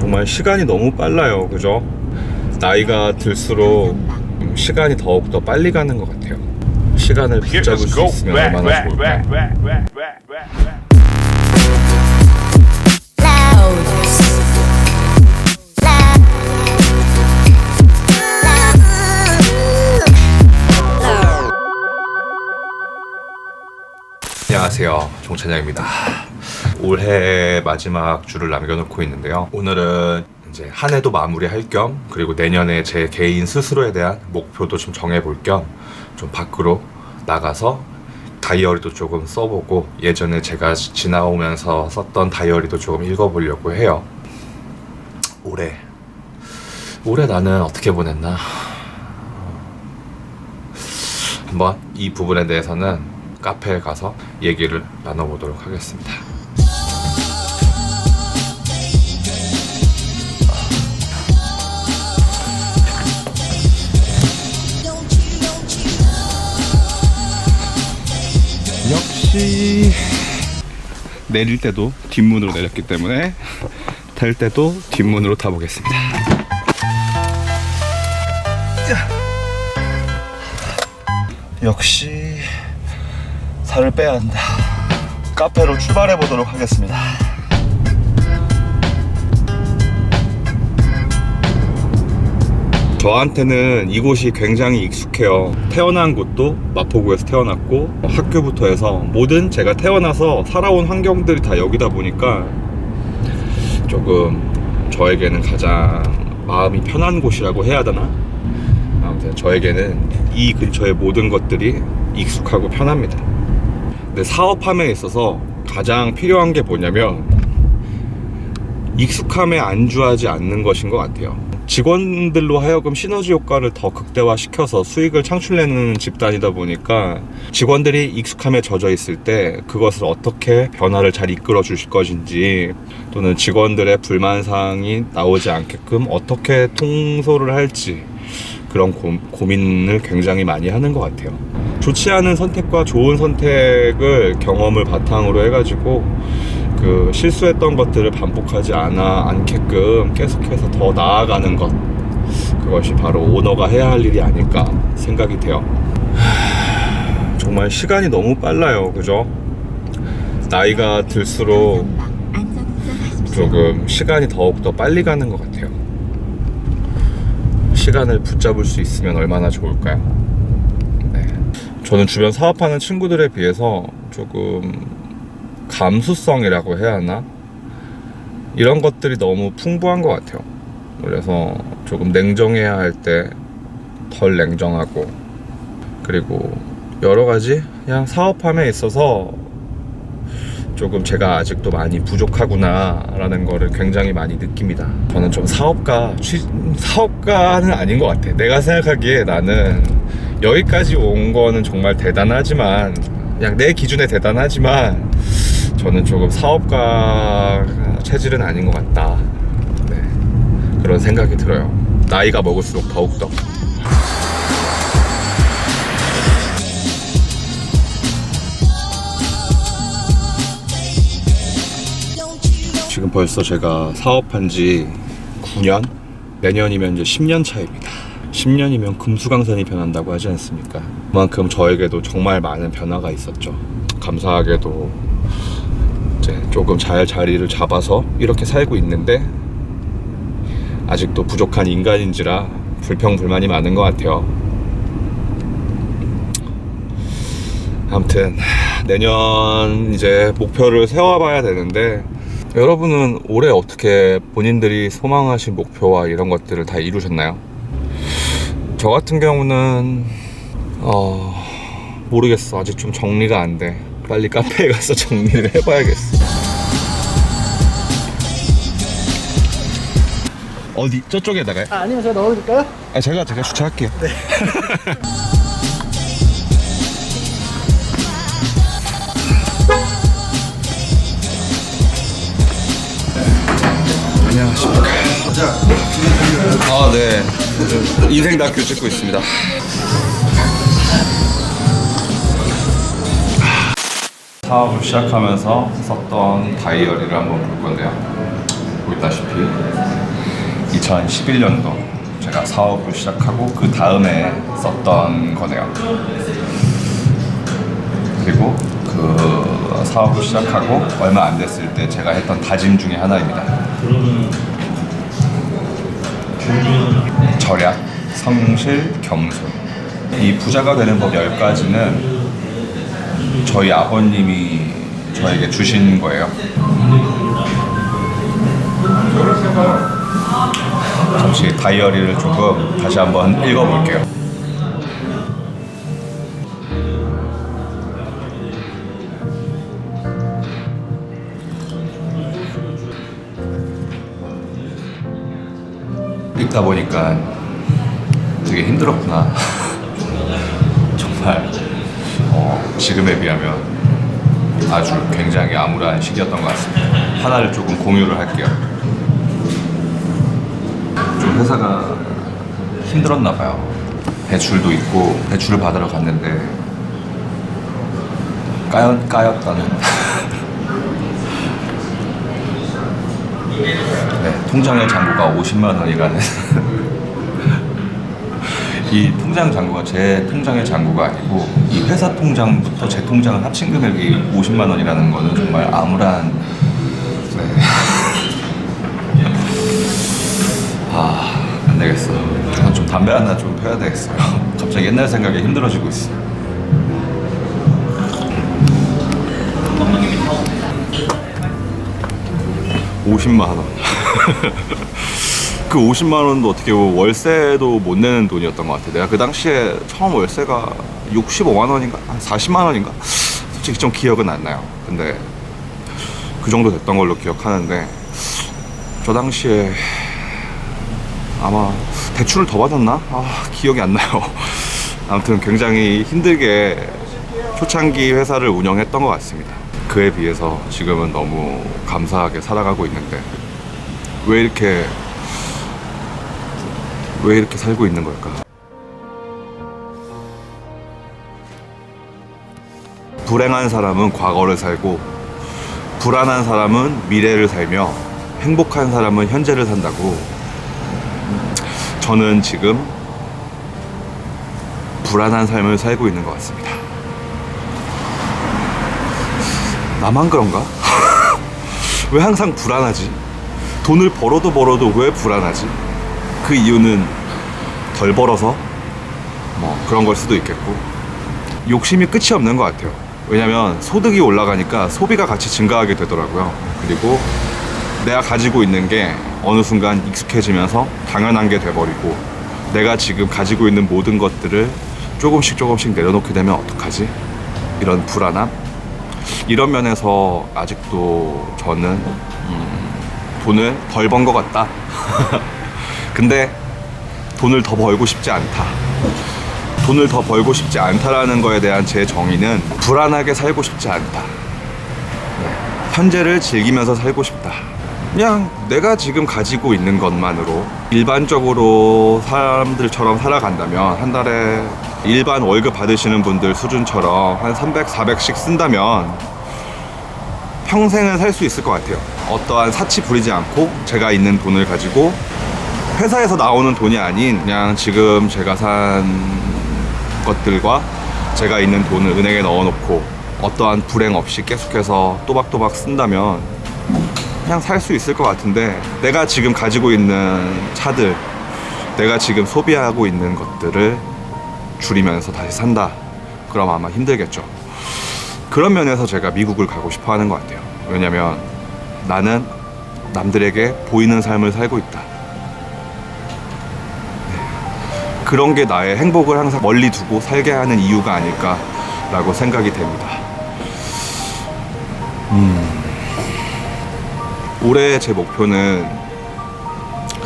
정말 시간이 너무 빨라요, 그죠? 나이가 들수록 시간이 더욱더 빨리 가는 것 같아요. 시간을 붙잡을 수 있으면 얼마나 좋을까요? 안녕하세요, 종찬영입니다. 올해 마지막 주를 남겨놓고 있는데요. 오늘은 이제 한 해도 마무리할 겸, 그리고 내년에 제 개인 스스로에 대한 목표도 좀 정해볼 겸 좀 밖으로 나가서 다이어리도 조금 써보고, 예전에 제가 지나오면서 썼던 다이어리도 조금 읽어보려고 해요. 올해 나는 어떻게 보냈나? 한번 이 부분에 대해서는 카페에 가서 얘기를 나눠보도록 하겠습니다. 역시 내릴 때도 뒷문으로 내렸기 때문에 탈 때도 뒷문으로 타보겠습니다. 역시 살을 빼야 한다. 카페로 출발해 보도록 하겠습니다. 저한테는 이곳이 굉장히 익숙해요. 태어난 곳도 마포구에서 태어났고, 학교부터 해서 모든 제가 태어나서 살아온 환경들이 다 여기다 보니까 조금 저에게는 가장 마음이 편한 곳이라고 해야 되나? 아무튼 저에게는 이 근처의 모든 것들이 익숙하고 편합니다. 근데 사업함에 있어서 가장 필요한 게 뭐냐면 익숙함에 안주하지 않는 것인 것 같아요. 직원들로 하여금 시너지 효과를 더 극대화시켜서 수익을 창출내는 집단이다 보니까 직원들이 익숙함에 젖어 있을 때 그것을 어떻게 변화를 잘 이끌어 주실 것인지, 또는 직원들의 불만사항이 나오지 않게끔 어떻게 통솔을 할지, 그런 고민을 굉장히 많이 하는 것 같아요. 좋지 않은 선택과 좋은 선택을 경험을 바탕으로 해가지고 그 실수했던 것들을 반복하지 않게끔 계속해서 더 나아가는 것, 그것이 바로 오너가 해야 할 일이 아닐까 생각이 돼요. 정말 시간이 너무 빨라요, 그죠? 나이가 들수록 조금 시간이 더욱더 빨리 가는 것 같아요. 시간을 붙잡을 수 있으면 얼마나 좋을까요? 네. 저는 주변 사업하는 친구들에 비해서 조금 감수성이라고 해야 하나? 이런 것들이 너무 풍부한 것 같아요. 그래서 조금 냉정해야 할 때 덜 냉정하고, 그리고 여러 가지 그냥 사업함에 있어서 조금 제가 아직도 많이 부족하구나 라는 거를 굉장히 많이 느낍니다. 저는 좀 사업가는 아닌 것 같아. 내가 생각하기에 나는 여기까지 온 거는 정말 대단하지만, 그냥 내 기준에 대단하지만 저는 조금 사업가 체질은 아닌 것 같다. 네, 그런 생각이 들어요. 나이가 먹을수록 더욱더. 지금 벌써 제가 사업한 지 9년? 내년이면 이제 10년 차입니다. 10년이면 금수강산이 변한다고 하지 않습니까? 그만큼 저에게도 정말 많은 변화가 있었죠. 감사하게도 이제 조금 잘 자리를 잡아서 이렇게 살고 있는데, 아직도 부족한 인간인지라 불평불만이 많은 것 같아요. 아무튼 내년 이제 목표를 세워봐야 되는데, 여러분은 올해 어떻게 본인들이 소망하신 목표와 이런 것들을 다 이루셨나요? 저 같은 경우는 모르겠어. 아직 좀 정리가 안 돼. 빨리 카페에 가서 정리를 해봐야겠어. 어디? 저쪽에다가요? 아니면 제가 넣어드릴까요? 제가 주차할게요. 네. 안녕하십니까. 네. 인생 다큐 찍고 있습니다. 사업을 시작하면서 썼던 다이어리를 한번 볼 건데요. 보시다시피 2011년도 제가 사업을 시작하고 그 다음에 썼던 거네요. 그리고 그 사업을 시작하고 얼마 안 됐을 때 제가 했던 다짐 중에 하나입니다. 절약, 성실, 겸손. 이 부자가 되는 법 10가지는 저희 아버님이 저에게 주신 거예요. 잠시 다이어리를 조금 다시 한번 읽어볼게요. 읽다 보니까 되게 힘들었구나. 정말 지금에 비하면 아주 굉장히 암울한 시기였던 것 같습니다. 하나를 조금 공유를 할게요. 좀 회사가 힘들었나 봐요. 대출도 있고 대출을 받으러 갔는데 까였다는 네, 통장의 잔고가 50만 원이라는 이 통장 잔고가 제 통장의 잔고가 아니고 이 회사 통장부터 제 통장을 합친 금액이 50만 원이라는 거는 정말 암울한 네. 안 되겠어. 좀 담배 하나 좀 펴야 되겠어요. 갑자기 옛날 생각이 힘들어지고 있어. $50만 원. 그 50만 원도 어떻게 보면 월세도 못 내는 돈이었던 것 같아. 내가 그 당시에 처음 월세가 65만 원인가? 한 40만 원인가? 솔직히 좀 기억은 안 나요. 근데 그 정도 됐던 걸로 기억하는데 저 당시에 아마 대출을 더 받았나? 기억이 안 나요. 아무튼 굉장히 힘들게 초창기 회사를 운영했던 것 같습니다. 그에 비해서 지금은 너무 감사하게 살아가고 있는데 왜 이렇게 살고 있는 걸까? 불행한 사람은 과거를 살고 불안한 사람은 미래를 살며 행복한 사람은 현재를 산다고. 저는 지금 불안한 삶을 살고 있는 것 같습니다. 나만 그런가? 왜 항상 불안하지? 돈을 벌어도 왜 불안하지? 그 이유는 덜 벌어서 뭐 그런 걸 수도 있겠고 욕심이 끝이 없는 것 같아요. 왜냐면 소득이 올라가니까 소비가 같이 증가하게 되더라고요. 그리고 내가 가지고 있는 게 어느 순간 익숙해지면서 당연한 게 돼버리고 내가 지금 가지고 있는 모든 것들을 조금씩 내려놓게 되면 어떡하지? 이런 불안함? 이런 면에서 아직도 저는 돈을 덜 번 것 같다. 근데 돈을 더 벌고 싶지 않다. 돈을 더 벌고 싶지 않다라는 거에 대한 제 정의는 불안하게 살고 싶지 않다. 현재를 즐기면서 살고 싶다. 그냥 내가 지금 가지고 있는 것만으로 일반적으로 사람들처럼 살아간다면 한 달에 일반 월급 받으시는 분들 수준처럼 한 300, 400씩 쓴다면 평생을 살 수 있을 것 같아요. 어떠한 사치 부리지 않고 제가 있는 돈을 가지고 회사에서 나오는 돈이 아닌 그냥 지금 제가 산 것들과 제가 있는 돈을 은행에 넣어놓고 어떠한 불행 없이 계속해서 또박또박 쓴다면 그냥 살 수 있을 것 같은데 내가 지금 가지고 있는 차들, 내가 지금 소비하고 있는 것들을 줄이면서 다시 산다. 그럼 아마 힘들겠죠. 그런 면에서 제가 미국을 가고 싶어 하는 것 같아요. 왜냐면 나는 남들에게 보이는 삶을 살고 있다. 그런 게 나의 행복을 항상 멀리 두고 살게 하는 이유가 아닐까라고 생각이 됩니다. 올해 제 목표는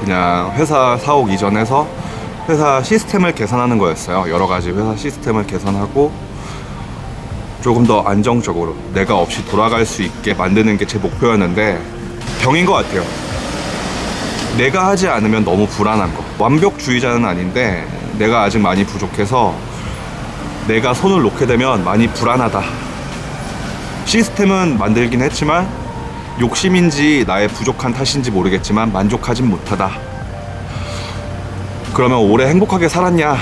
그냥 회사 사옥 이전해서 회사 시스템을 개선하는 거였어요. 여러 가지 회사 시스템을 개선하고 조금 더 안정적으로 내가 없이 돌아갈 수 있게 만드는 게 제 목표였는데 병인 것 같아요. 내가 하지 않으면 너무 불안한 거. 완벽주의자는 아닌데 내가 아직 많이 부족해서 내가 손을 놓게 되면 많이 불안하다. 시스템은 만들긴 했지만 욕심인지 나의 부족한 탓인지 모르겠지만 만족하진 못하다. 그러면 올해 행복하게 살았냐?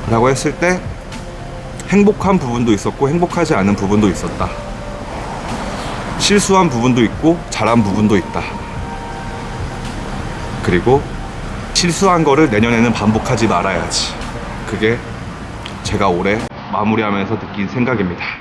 라고 했을 때 행복한 부분도 있었고 행복하지 않은 부분도 있었다. 실수한 부분도 있고 잘한 부분도 있다. 그리고 실수한 거를 내년에는 반복하지 말아야지. 그게 제가 올해 마무리하면서 느낀 생각입니다.